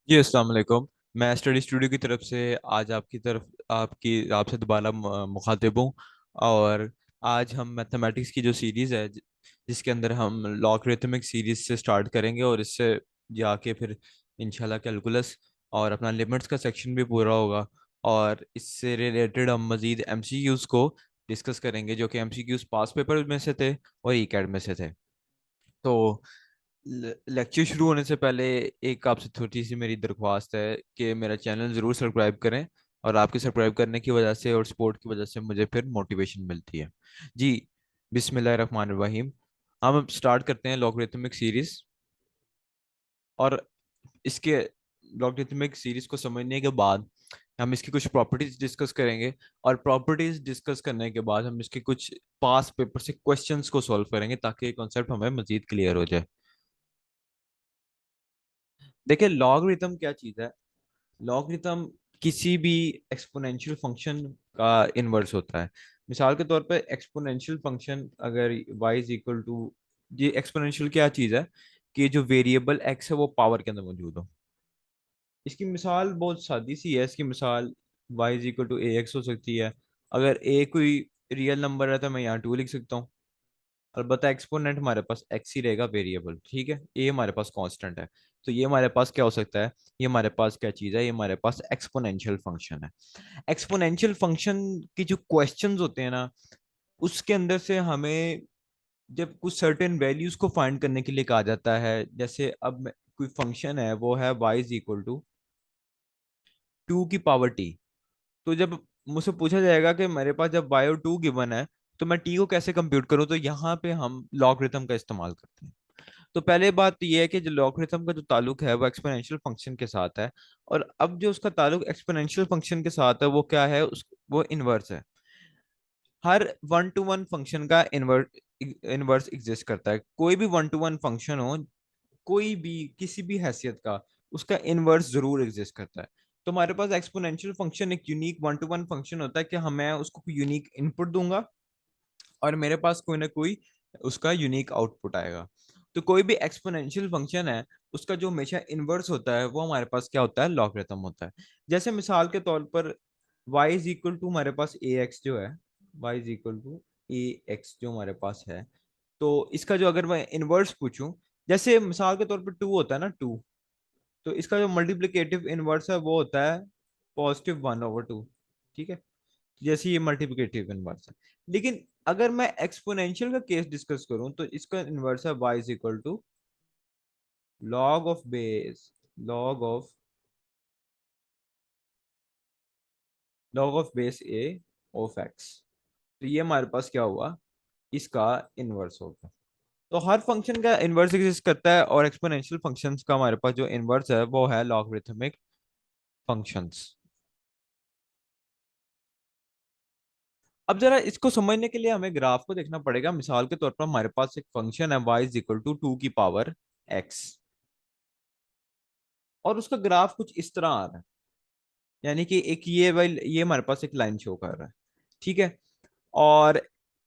जी अस्सलाम वालेकुम। मैं स्टडी स्टूडियो की तरफ से आज आपसे दोबारा मुखातिब हूँ। और आज हम मैथमेटिक्स की जो सीरीज़ है जिसके अंदर हम लॉगरिथमिक सीरीज से स्टार्ट करेंगे और इससे जाके फिर इंशाल्लाह कैलकुलस और अपना लिमिट्स का सेक्शन भी पूरा होगा। और इससे रिलेटेड हम मज़ीद एमसीक्यूज़ को डिस्कस करेंगे जो कि एमसीक्यूज़ पास पेपर में से थे और ई कैड में से थे। तो लेक्चर शुरू होने से पहले एक आपसे छोटी सी मेरी दरख्वास्त है कि मेरा चैनल ज़रूर सब्सक्राइब करें। और आपके सब्सक्राइब करने की वजह से और सपोर्ट की वजह से मुझे फिर मोटिवेशन मिलती है। जी, बिस्मिल्लाहिर्रहमानिर्रहीम। हम अब स्टार्ट करते हैं लॉगरिथमिक सीरीज। और इसके लॉगरिथमिक सीरीज को समझने के बाद हम इसकी कुछ प्रॉपर्टीज डिस्कस करेंगे। और प्रॉपर्टीज डिस्कस करने के बाद हम इसके कुछ पास पेपर से क्वेश्चंस को सॉल्व करेंगे ताकि ये कॉन्सेप्ट हमें मजीद क्लियर हो जाए। देखिए, लॉगरिथम क्या चीज़ है। लॉगरिथम किसी भी एक्सपोनेंशियल फंक्शन का इनवर्स होता है। मिसाल के तौर पे एक्सपोनेंशियल फंक्शन अगर y इज इक्वल टू, ये एक्सपोनेंशियल क्या चीज़ है कि जो वेरिएबल x है वो पावर के अंदर मौजूद हो। इसकी मिसाल बहुत सादी सी है। इसकी मिसाल y is equal to a x हो सकती है। अगर a कोई रियल नंबर है तो मैं यहाँ 2 लिख सकता हूँ। अलबत्ता एक्सपोनेंट हमारे पास एक्स ही रहेगा, वेरिएबल, ठीक है। ये हमारे पास कांस्टेंट है। तो ये हमारे पास क्या हो सकता है, ये हमारे पास क्या चीज़ है, ये हमारे पास एक्सपोनेंशियल फंक्शन है। एक्सपोनेंशियल फंक्शन की जो क्वेश्चंस होते हैं ना, उसके अंदर से हमें जब कुछ सर्टेन वैल्यूज को फाइंड करने के लिए कहा जाता है, जैसे अब कोई फंक्शन है वो है y इज इक्वल टू 2 की पावर t। तो जब मुझसे पूछा जाएगा कि मेरे पास जब y और 2 गिवन है तो मैं t को कैसे कंप्यूट करूं, तो यहाँ पे हम लॉगरिथम का इस्तेमाल करते हैं। तो पहले बात तो ये है कि जो लॉगरिथम का जो ताल्लुक है वो एक्सपोनेंशियल फंक्शन के साथ है। और अब जो उसका ताल्लुक एक्सपोनेंशियल फंक्शन के साथ है वो क्या है, वो इनवर्स है। हर वन टू वन फंक्शन का इनवर्स एग्जिस्ट करता है। कोई भी वन टू वन फंक्शन हो, कोई भी किसी भी हैसियत का, उसका इनवर्स जरूर एग्जिस्ट करता है। तो हमारे पास एक्सपोनेंशियल फंक्शन एक unique one two one function होता है कि हम मैं उसको यूनिक इनपुट दूंगा और मेरे पास कोई ना कोई उसका यूनिक आउटपुट आएगा। तो कोई भी एक्सपोनेंशियल फंक्शन है, उसका जो हमेशा इनवर्स होता है वो हमारे पास क्या होता है, लॉगरिथम होता है। जैसे मिसाल के तौर पर y इज इक्वल टू हमारे पास ए एक्स जो है, y is equal to a x जो हमारे पास है। तो इसका जो अगर मैं इनवर्स पूछूं, जैसे मिसाल के तौर पर 2 होता है ना, 2, तो इसका जो मल्टीप्लिकेटिव इनवर्स है वो होता है +1/2। ठीक है, जैसे ये मल्टीप्लिकेटिव इनवर्स है। लेकिन अगर मैं एक्सपोनेंशियल का केस डिस्कस करूं तो इसका इनवर्स है y is equal to log of base log of log of base a of x. तो ये हमारे पास क्या हुआ, इसका इनवर्स होगा। तो हर फंक्शन का इनवर्स एग्जिस्ट करता है और एक्सपोनेंशियल फंक्शंस का हमारे पास जो इनवर्स है वो है लॉगरिथमिक फंक्शंस। अब जरा इसको समझने के लिए हमें ग्राफ को देखना पड़ेगा। मिसाल के तौर पर हमारे पास एक फंक्शन है y इज इक्वल टू 2 की पावर x, और उसका ग्राफ कुछ इस तरह आ रहा है। यानी कि एक ये हमारे पास एक लाइन शो कर रहा है, ठीक है। और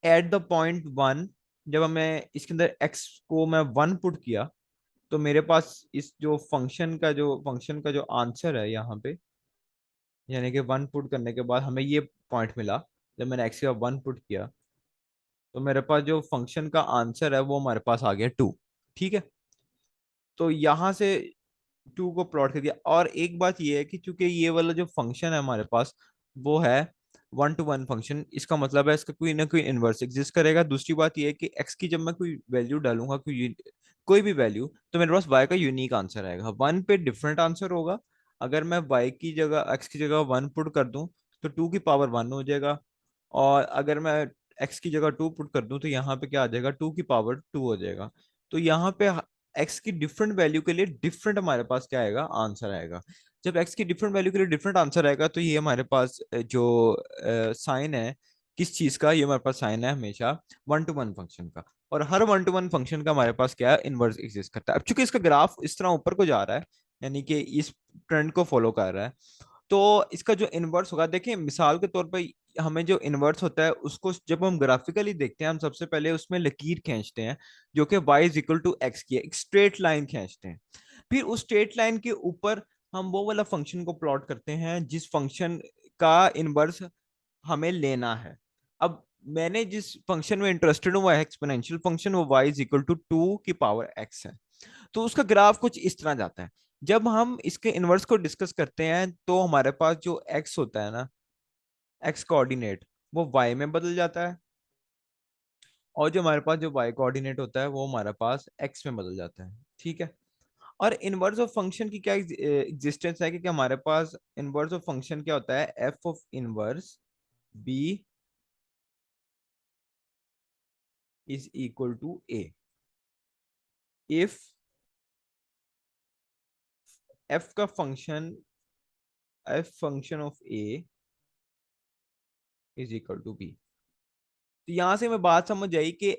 एट द पॉइंट 1, जब हमें इसके अंदर x को मैं 1 पुट किया, तो मेरे पास इस जो फंक्शन का जो आंसर है यहाँ पे, यानी कि 1 पुट करने के बाद हमें ये पॉइंट मिला। जब मैंने x का 1 पुट किया तो मेरे पास जो फंक्शन का आंसर है वो हमारे पास आ गया 2। ठीक है, तो यहाँ से 2 को प्लॉट कर दिया। और एक बात ये है कि चूंकि ये वाला जो फंक्शन है हमारे पास वो है वन टू वन फंक्शन, इसका मतलब है इसका कोई ना कोई इनवर्स एग्जिस्ट करेगा। दूसरी बात ये है कि x की जब मैं कोई वैल्यू डालूंगा, कोई भी वैल्यू, तो मेरे पास y का यूनिक आंसर आएगा। 1 पे डिफरेंट आंसर होगा। अगर मैं y की जगह x की जगह 1 पुट कर दूं तो 2 की पावर 1 हो जाएगा। और अगर मैं x की जगह 2 पुट कर दूं तो यहाँ पे क्या आ जाएगा, 2 की पावर 2 हो जाएगा। तो यहाँ पे x की डिफरेंट वैल्यू के लिए डिफरेंट हमारे पास क्या आएगा, आंसर आएगा। जब x की डिफरेंट वैल्यू के लिए डिफरेंट आंसर आएगा तो ये हमारे पास जो साइन है किस चीज का, ये हमारे पास साइन है हमेशा वन टू वन फंक्शन का। और हर वन टू वन फंक्शन का हमारे पास क्या है, इनवर्स एग्जिस्ट करता है। अब चूंकि इसका ग्राफ इस तरह ऊपर को जा रहा है, यानी कि इस ट्रेंड को फॉलो कर रहा है, तो इसका जो इनवर्स होगा, देखिए मिसाल के तौर पर हमें जो इनवर्स होता है उसको जब हम ग्राफिकली देखते हैं, हम सबसे पहले उसमें लकीर खींचते हैं जो कि y is equal to x की है, एक स्ट्रेट लाइन खींचते हैं। फिर उस स्ट्रेट लाइन के ऊपर हम वो वाला फंक्शन को प्लॉट करते हैं जिस फंक्शन का इनवर्स हमें लेना है। अब मैंने जिस फंक्शन में इंटरेस्टेड हूँ वो है एक्सपोनेंशियल फंक्शन, वो y इज इक्वल टू 2 की पावर x है। तो उसका ग्राफ कुछ इस तरह जाता है। जब हम इसके इनवर्स को डिस्कस करते हैं तो हमारे पास जो x होता है ना, x कोऑर्डिनेट, वो y में बदल जाता है, और जो हमारे पास जो y कोऑर्डिनेट होता है वो हमारे पास x में बदल जाता है। ठीक है। और इनवर्स ऑफ फंक्शन की क्या एग्जिस्टेंस है कि हमारे पास इनवर्स ऑफ फंक्शन क्या होता है, f of inverse b is equal to a if f का function, f function of a is equal to b। तो यहां से हमें बात समझ आई कि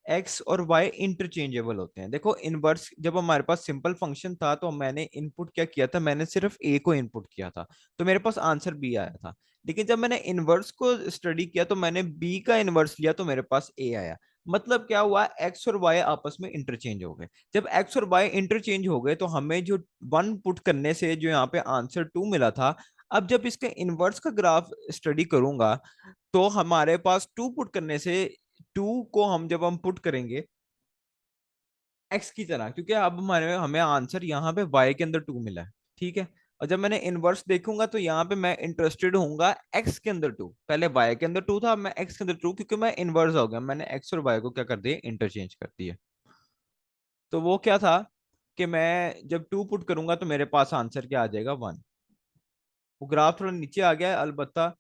एक्स और वाई इंटरचेंजेबल होते हैं। देखो इनवर्स, जब हमारे पास सिंपल फंक्शन था तो मैंने इनपुट क्या किया था, मैंने सिर्फ ए को इनपुट किया था, तो मेरे पास आंसर बी आया था। लेकिन जब मैंने इनवर्स को स्टडी किया तो मैंने बी का इनवर्स लिया तो मेरे पास ए आया। मतलब क्या हुआ, एक्स और वाई आपस में इंटरचेंज हो गए। जब एक्स और वाई इंटरचेंज हो गए तो हमें जो वन पुट करने से जो यहाँ पे आंसर टू मिला था, अब जब इसके इनवर्स का ग्राफ स्टडी करूंगा तो हमारे पास टू पुट करने से, टू को हम जब हम पुट करेंगे एक्स की तरह, क्योंकि अब हमारे हमें आंसर यहाँ पे वाई के अंदर टू मिला है। ठीक है। और जब मैंने इनवर्स देखूंगा तो यहाँ पे मैं इंटरेस्टेड होऊंगा एक्स के अंदर टू, पहले वाई के अंदर टू था, अब मैं एक्स के अंदर टू, क्योंकि मैं इनवर्स हो गया, मैंने एक्स और वाई को क्या कर दिया, इंटरचेंज कर दिया। तो वो क्या था कि मैं जब टू पुट करूंगा तो मेरे पास आंसर क्या आ जाएगा, वन। वो ग्राफ थोड़ा नीचे आ गया है, अलबत्ता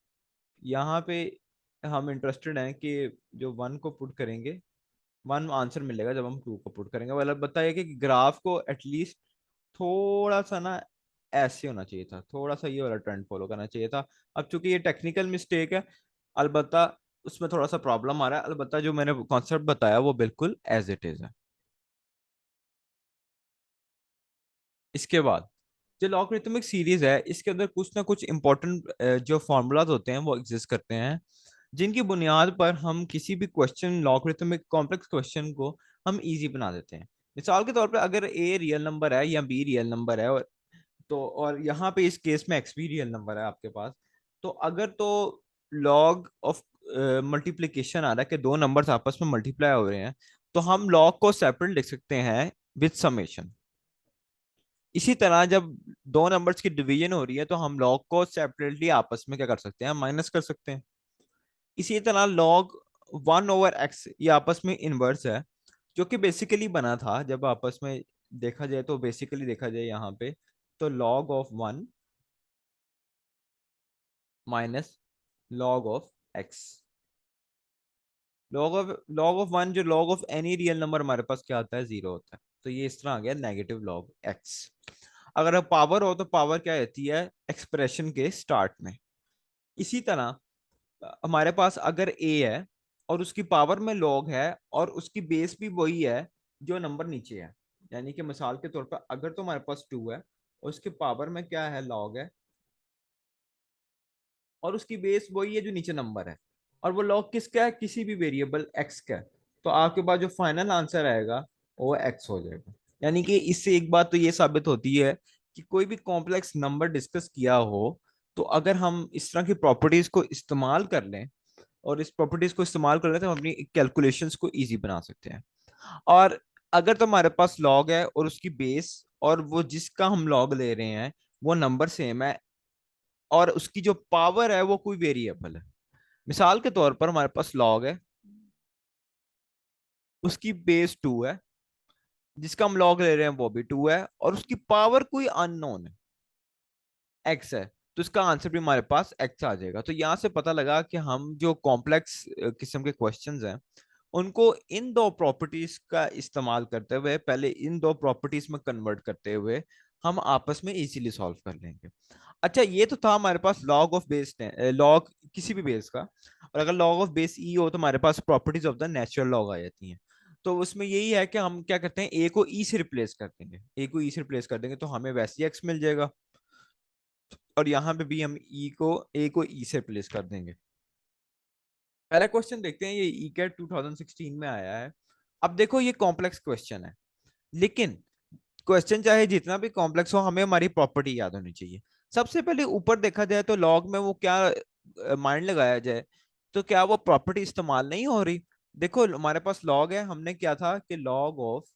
यहाँ पे हम इंटरेस्टेड हैं कि जो वन को पुट करेंगे, वन आंसर मिलेगा जब हम टू को पुट करेंगे। मतलब बताइए कि ग्राफ को एटलीस्ट थोड़ा सा ना ऐसे होना चाहिए था, थोड़ा सा ये वाला ट्रेंड फॉलो करना चाहिए था। अब चूंकि ये टेक्निकल मिस्टेक है, अलबत्ता उसमें थोड़ा सा प्रॉब्लम आ रहा है, अलबत्ता जो मैंने कॉन्सेप्ट बताया वो बिल्कुल एज इट इज है। इसके बाद जो लॉगरिथमिक सीरीज है इसके अंदर कुछ ना कुछ इंपॉर्टेंट जो फॉर्मूलाज होते हैं वो एग्जिस्ट करते हैं, जिनकी बुनियाद पर हम किसी भी क्वेश्चन, लॉगरिथमिक कॉम्प्लेक्स क्वेश्चन को हम इजी बना देते हैं। मिसाल के तौर पर अगर ए रियल नंबर है या बी रियल नंबर है, और यहाँ पे इस केस में एक्स भी रियल नंबर है आपके पास, तो अगर तो लॉग ऑफ मल्टीप्लिकेशन आ रहा है कि दो नंबर्स आपस में मल्टीप्लाई हो रहे हैं, तो हम लॉग को सेपरेट लिख सकते हैं विद समेशन। इसी तरह जब दो नंबर्स की डिवीजन हो रही है तो हम लॉग को सेपरेटली आपस में क्या कर सकते हैं, माइनस कर सकते हैं। इसी तरह लॉग 1/x ये आपस में इनवर्स है, जो कि बेसिकली बना था जब आपस में देखा जाए, तो बेसिकली देखा जाए यहाँ पे, तो log of 1 minus log of x. Log of 1 जो log of any real number हमारे पास क्या आता है, जीरो होता है। तो ये इस तरह आ गया नेगेटिव लॉग एक्स। अगर पावर हो तो पावर क्या रहती है एक्सप्रेशन के स्टार्ट में। इसी तरह हमारे पास अगर ए है और उसकी पावर में लॉग है और उसकी बेस भी वही है जो नंबर नीचे है, यानी कि मिसाल के तौर पर अगर तो हमारे पास टू है और उसके पावर में क्या है, लॉग है, और उसकी बेस वही है जो नीचे नंबर है, और वो लॉग किसका है, किसी भी वेरिएबल एक्स का है, तो आपके पास जो फाइनल आंसर आएगा वो एक्स हो जाएगा। यानी कि इससे एक बात तो ये साबित होती है कि कोई भी कॉम्प्लेक्स नंबर डिस्कस किया हो तो अगर हम इस तरह की प्रॉपर्टीज को इस्तेमाल कर लें, और इस प्रॉपर्टीज को इस्तेमाल कर लें तो हम अपनी कैलकुलेशंस को इजी बना सकते हैं। और अगर तो हमारे पास लॉग है और उसकी बेस और वो जिसका हम लॉग ले रहे हैं वो नंबर सेम है, और उसकी जो पावर है वो कोई वेरिएबल है, मिसाल के तौर पर हमारे पास लॉग है, उसकी बेस टू है, जिसका हम लॉग ले रहे हैं वो भी टू है, और उसकी पावर कोई अननोन है, एक्स है, तो इसका आंसर भी हमारे पास एक्स आ जाएगा। तो यहां से पता लगा कि हम जो कॉम्प्लेक्स किस्म के क्वेश्चंस हैं उनको इन दो प्रॉपर्टीज का इस्तेमाल करते हुए, पहले इन दो प्रॉपर्टीज में कन्वर्ट करते हुए हम आपस में इजीली सॉल्व कर लेंगे। अच्छा, ये तो था हमारे पास लॉग ऑफ बेस, लॉग किसी भी बेस का, और अगर लॉग ऑफ बेस ई हो तो हमारे पास properties of the natural log आ जाती हैं। तो उसमें यही है कि हम क्या करते हैं, ए को ई से रिप्लेस कर देंगे, ए को ई से रिप्लेस कर देंगे तो हमें वैसे ही एक्स मिल जाएगा, और यहाँ पे भी हम ई को, ए को ई से रिप्लेस कर देंगे। पहला क्वेश्चन देखते हैं, ये ई कैट 2016 में आया है। अब देखो ये कॉम्प्लेक्स क्वेश्चन है, लेकिन क्वेश्चन चाहे जितना भी कॉम्प्लेक्स हो, हमें हमारी प्रॉपर्टी याद होनी चाहिए। सबसे पहले ऊपर देखा जाए तो लॉग में वो क्या माइंड लगाया जाए, तो क्या वो प्रॉपर्टी इस्तेमाल नहीं हो रही? देखो हमारे पास लॉग है, हमने क्या था कि लॉग ऑफ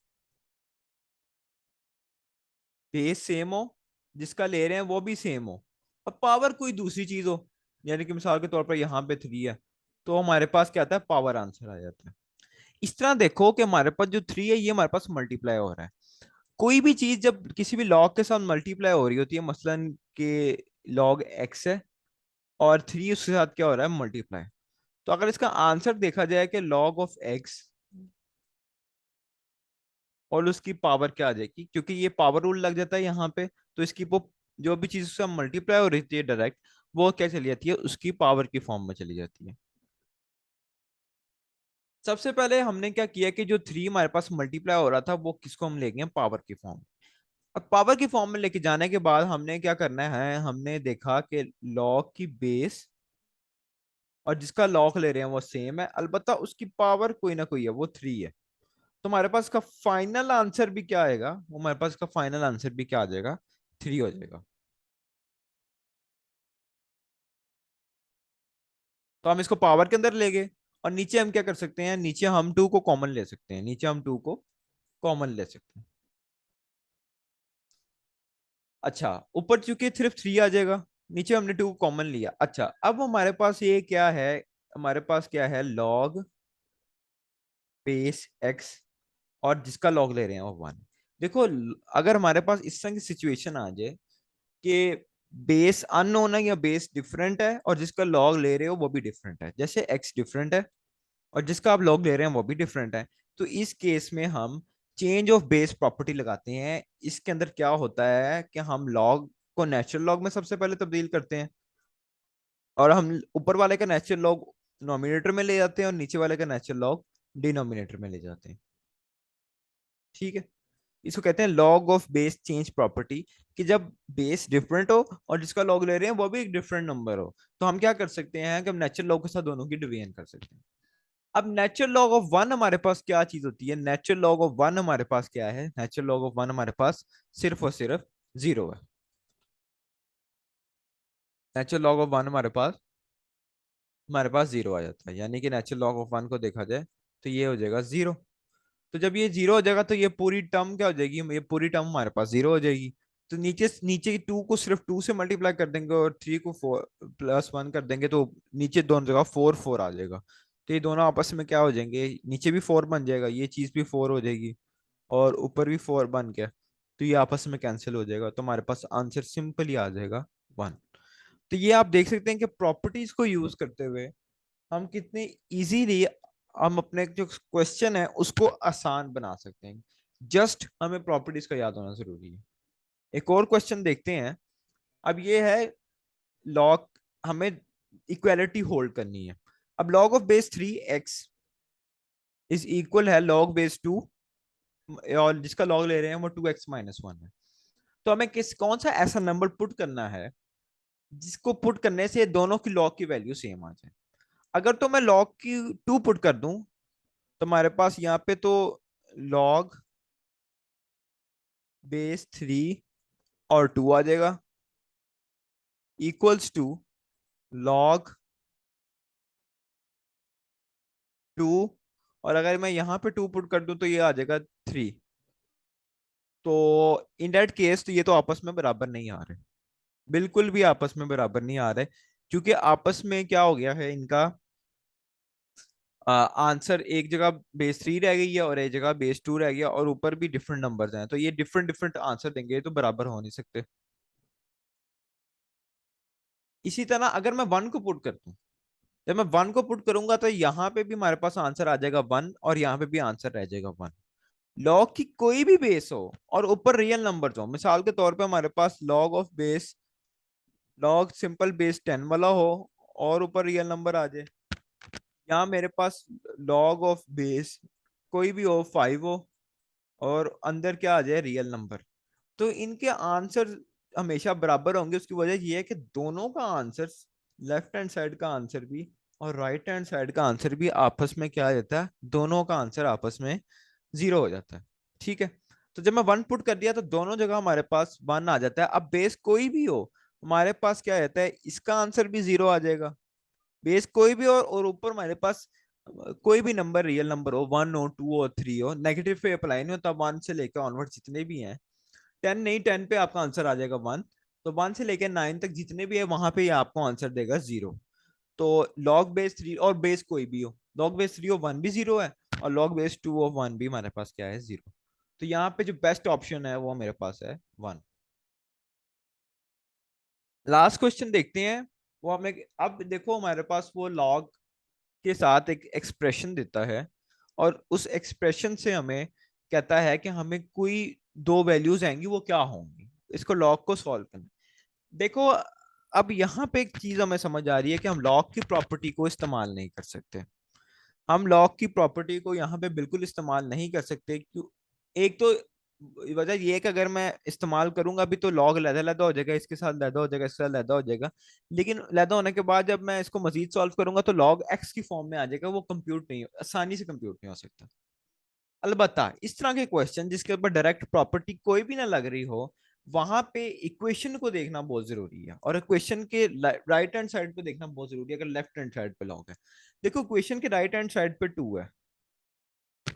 बेस सेम हो, जिसका ले रहे हैं वो भी सेम हो, और पावर कोई दूसरी चीज हो, यानी कि मिसाल के तौर पर यहाँ पे 3 है, तो हमारे पास क्या आता है, पावर आंसर आ जाता है। इस तरह देखो कि हमारे पास जो 3 है ये हमारे पास मल्टीप्लाई हो रहा है। कोई भी चीज जब किसी भी लॉग के साथ मल्टीप्लाई हो रही होती है, मसलन के लॉग एक्स है और 3 उसके साथ क्या हो रहा है, मल्टीप्लाई, तो अगर इसका आंसर देखा जाए कि लॉग ऑफ एक्स और उसकी पावर क्या आ जाएगी, क्योंकि ये पावर रूल लग जाता है यहाँ पे, तो इसकी वो जो भी चीज उससे मल्टीप्लाई हो रही है डायरेक्ट, वो क्या चली जाती है, उसकी पावर की फॉर्म में चली जाती है। सबसे पहले हमने क्या किया कि जो 3 हमारे पास मल्टीप्लाई हो रहा था वो किसको हम लेंगे, पावर की फॉर्म। अब पावर की फॉर्म में लेके जाने के बाद हमने क्या करना है, हमने देखा कि लॉग की बेस और जिसका लॉग ले रहे हैं वो सेम है, अलबत्ता उसकी पावर कोई ना कोई है, वो 3 है। तो हमारे पास का फाइनल आंसर भी क्या आएगा, वो हमारे पास का फाइनल आंसर भी क्या आ जाएगा, 3 हो जाएगा। तो हम इसको पावर के अंदर ले गए, और नीचे हम क्या कर सकते हैं, नीचे हम 2 को कॉमन ले सकते हैं, नीचे हम 2 को कॉमन ले सकते हैं। अच्छा, ऊपर चूंकि सिर्फ 3 आ जाएगा, नीचे हमने 2 कॉमन लिया। अच्छा, अब हमारे पास ये क्या है, हमारे पास क्या है, लॉग बेस एक्स और जिसका लॉग ले रहे हैं वो 1। देखो अगर हमारे पास इस तरह की सिचुएशन आ जाए कि बेस अननोन है या बेस डिफरेंट है और जिसका लॉग ले रहे हो वो भी डिफरेंट है, जैसे एक्स डिफरेंट है और जिसका आप लॉग ले रहे हैं वो भी डिफरेंट है, तो इस केस में हम चेंज ऑफ बेस प्रॉपर्टी लगाते हैं। इसके अंदर क्या होता है कि हम लॉग को नेचुरल लॉग में सबसे पहले तब्दील करते हैं, और हम ऊपर वाले का नेचुरल लॉग नोमिनेटर में ले जाते हैं और नीचे वाले का नेचुरल लॉग डिनोमिनेटर में ले जाते हैं। ठीक है, इसको कहते हैं log of base change property, कि जब बेस डिफरेंट हो और जिसका लॉग ले रहे हैं वो भी एक डिफरेंट नंबर हो, तो हम क्या कर सकते हैं कि हम नेचुरल लॉग के साथ दोनों की डिवीजन कर सकते हैं। अब नेचुरल लॉग ऑफ 1 हमारे पास क्या चीज होती है, नेचुरल लॉग ऑफ 1 हमारे पास क्या है, नेचुरल लॉग ऑफ 1 हमारे पास सिर्फ और सिर्फ 0 है। नेचुरल लॉग ऑफ 1 हमारे पास 0 आ जाता है, यानी कि नेचुरल लॉग ऑफ 1 को देखा जाए तो ये हो जाएगा 0। तो जब ये 0 हो जाएगा तो ये पूरी टर्म क्या हो जाएगी, ये पूरी टर्म हमारे पास 0 हो जाएगी। तो नीचे नीचे की 2 को सिर्फ 2 से मल्टीप्लाई कर देंगे और 3 को 4 +1 कर देंगे, तो नीचे दोनों जगह 4 4 आ जाएगा। तो ये दोनों आपस में क्या हो जाएंगे, नीचे भी 4 बन जाएगा, ये चीज भी 4 हो जाएगी, और ऊपर भी 4 बन गया, तो ये आपस में कैंसिल हो जाएगा, तो हमारे पास आंसर सिंपल ही आ जाएगा 1। तो ये आप देख सकते हैं कि प्रॉपर्टीज को यूज करते हुए हम कितने इजीली हम अपने जो क्वेश्चन है उसको आसान बना सकते हैं। जस्ट हमें प्रॉपर्टीज का याद होना जरूरी है। एक और क्वेश्चन देखते हैं। अब ये है लॉग, हमें इक्वालिटी होल्ड करनी है। अब log of base 3x is equal है लॉग बेस 2, और जिसका लॉग ले रहे हैं वो 2x-1 है। तो हमें किस कौन सा ऐसा नंबर पुट करना है जिसको पुट करने से दोनों की लॉग की वैल्यू सेम आ जाए। अगर तो मैं लॉग की 2 पुट कर दूं, तो हमारे पास यहाँ पे तो लॉग बेस 3 और 2 आ जाएगा, इक्वल्स टू लॉग 2, और अगर मैं यहाँ पे 2 पुट कर दूं तो ये आ जाएगा 3। तो इन दैट केस तो ये तो आपस में बराबर नहीं आ रहे, बिल्कुल भी आपस में बराबर नहीं आ रहे, क्योंकि आपस में क्या हो गया है इनका, आंसर एक जगह बेस 3 रह गई है और एक जगह बेस 2 रह गया, और ऊपर भी डिफरेंट नंबर्स हैं, तो ये डिफरेंट डिफरेंट आंसर देंगे, तो बराबर हो नहीं सकते। इसी तरह अगर मैं 1 को पुट कर दूं, जब मैं 1 को पुट करूंगा तो यहाँ पे भी हमारे पास आंसर आ जाएगा 1, और यहाँ पे भी आंसर रह जाएगा 1। लॉग की कोई भी बेस हो और ऊपर रियल नंबर हो, मिसाल के तौर पे हमारे पास log of base, log simple base 10 वाला हो और ऊपर रियल नंबर आ जाए, यहाँ मेरे पास लॉग ऑफ बेस कोई भी हो 5 हो और अंदर क्या आ जाए, रियल नंबर, तो इनके आंसर हमेशा बराबर होंगे। उसकी वजह यह है कि दोनों का आंसर, लेफ्ट हैंड साइड का आंसर भी और राइट हैंड साइड का आंसर भी आपस में क्या आ जाता है, दोनों का आंसर आपस में 0 हो जाता है। ठीक है, तो जब मैं 1 पुट कर दिया तो दोनों जगह हमारे पास 1 आ जाता है। अब बेस कोई भी हो हमारे पास क्या रहता है, इसका आंसर भी 0 आ जाएगा। बेस कोई भी और ऊपर हमारे पास कोई भी नंबर, रियल नंबर हो, 1 हो, 2 हो, 3 हो, नेगेटिव पे अप्लाई नहीं होता। 1 से लेकर ऑनवर्ड जितने भी हैं, 10 नहीं, 10 पे आपका आंसर आ जाएगा 1। तो 1 से लेकर 9 तक जितने भी है वहां पे ये आपको आंसर देगा 0। तो लॉग बेस 3 और बेस कोई भी हो, लॉग बेस 3 हो 1 भी 0 है, और लॉग बेस 2 हो 1 भी हमारे पास क्या है, 0। तो यहाँ पे जो बेस्ट ऑप्शन है वो मेरे पास है 1। लास्ट क्वेश्चन देखते हैं। वो हमें, अब देखो हमारे पास वो लॉग के साथ एक एक्सप्रेशन देता है, और उस एक्सप्रेशन से हमें कहता है कि हमें कोई दो वैल्यूज आएंगी, वो क्या होंगी। इसको लॉग को सॉल्व करना। देखो अब यहाँ पे एक चीज हमें समझ आ रही है कि हम लॉग की प्रॉपर्टी को इस्तेमाल नहीं कर सकते। हम लॉग की प्रॉपर्टी को यहाँ पे बिल्कुल इस्तेमाल नहीं कर सकते। क्यों? एक तो वजह ये है कि अगर मैं इस्तेमाल करूंगा अभी तो लॉग लैदा लैदा हो जाएगा, इसके साथ लैदा हो जाएगा, इसके साथ लैदा हो जाएगा। लेकिन लैदा होने के बाद जब मैं इसको मजीद सॉल्व करूंगा तो लॉग एक्स की फॉर्म में आ जाएगा, वो कंप्यूट नहीं, आसानी से कंप्यूट नहीं हो सकता। अलबत्ता इस तरह के क्वेश्चन जिसके ऊपर डायरेक्ट प्रॉपर्टी कोई भी ना लग रही हो, वहां पे इक्वेशन को देखना बहुत जरूरी है, और इक्वेशन के राइट हैंड साइड पे देखना बहुत जरूरी है। अगर लेफ्ट हैंड साइड पे लॉग है, देखो इक्वेशन के राइट हैंड साइड पे 2 है।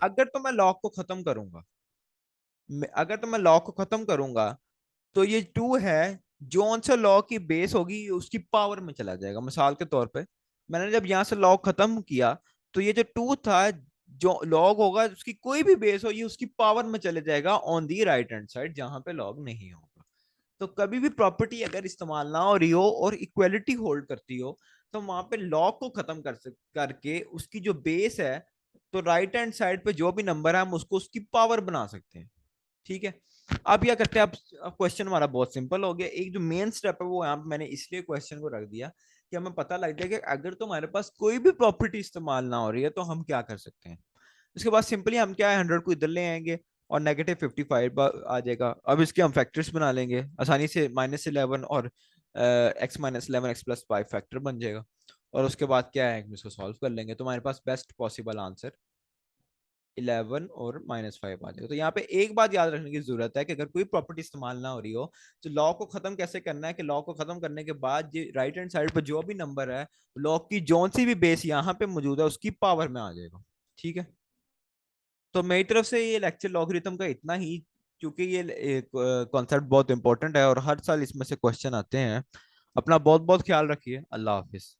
अगर तो मैं लॉग को खत्म करूंगा, अगर तो मैं लॉग को खत्म करूंगा तो ये 2 है, जो सा लॉ की बेस होगी उसकी पावर में चला जाएगा। मिसाल के तौर पे मैंने जब यहां से लॉग खत्म किया, तो ये जो 2 था, जो लॉग होगा उसकी कोई भी बेस हो, ये उसकी पावर में चले जाएगा on the right hand side जहां पे लॉग नहीं होगा। तो कभी भी प्रॉपर्टी अगर इस्तेमाल ना हो रही हो और इक्वलिटी होल्ड करती हो, तो वहां पे लॉग को खत्म करके उसकी जो बेस है, तो राइट हैंड साइड पे जो भी नंबर है हम उसको उसकी पावर बना सकते हैं। ठीक है। अब क्या करते हैं, अब क्वेश्चन हमारा बहुत सिंपल हो गया। एक जो मेन स्टेप है वो यहाँ पे मैंने इसलिए क्वेश्चन को रख दिया कि हमें पता लग जाए कि अगर तो हमारे पास कोई भी प्रॉपर्टी इस्तेमाल ना हो रही है तो हम क्या कर सकते हैं। उसके बाद सिंपली हम क्या है, 100 को इधर ले आएंगे और -55 आ जाएगा। अब इसके हम फैक्टर्स बना लेंगे आसानी से, -11 और x-11 x+5 फैक्टर बन जाएगा। और उसके बाद क्या है, हम इसको सॉल्व कर लेंगे तो हमारे पास बेस्ट पॉसिबल आंसर 11 और -5 आ जाएगा। तो यहाँ पे एक बात याद रखने की जरूरत है कि अगर कोई प्रॉपर्टी इस्तेमाल ना हो रही हो, तो लॉ को खत्म कैसे करना है, कि लॉ को खत्म करने के बाद राइट हैंड साइड पर जो भी नंबर है, लॉ की जोन सी भी बेस यहाँ पे मौजूद है उसकी पावर में आ जाएगा। ठीक है। तो मेरी तरफ से ये लेक्चर लॉगरिथम का इतना ही, क्योंकि ये कॉन्सेप्ट बहुत इंपॉर्टेंट है और हर साल इसमें से क्वेश्चन आते हैं। अपना बहुत बहुत ख्याल रखिए। अल्लाह हाफिज।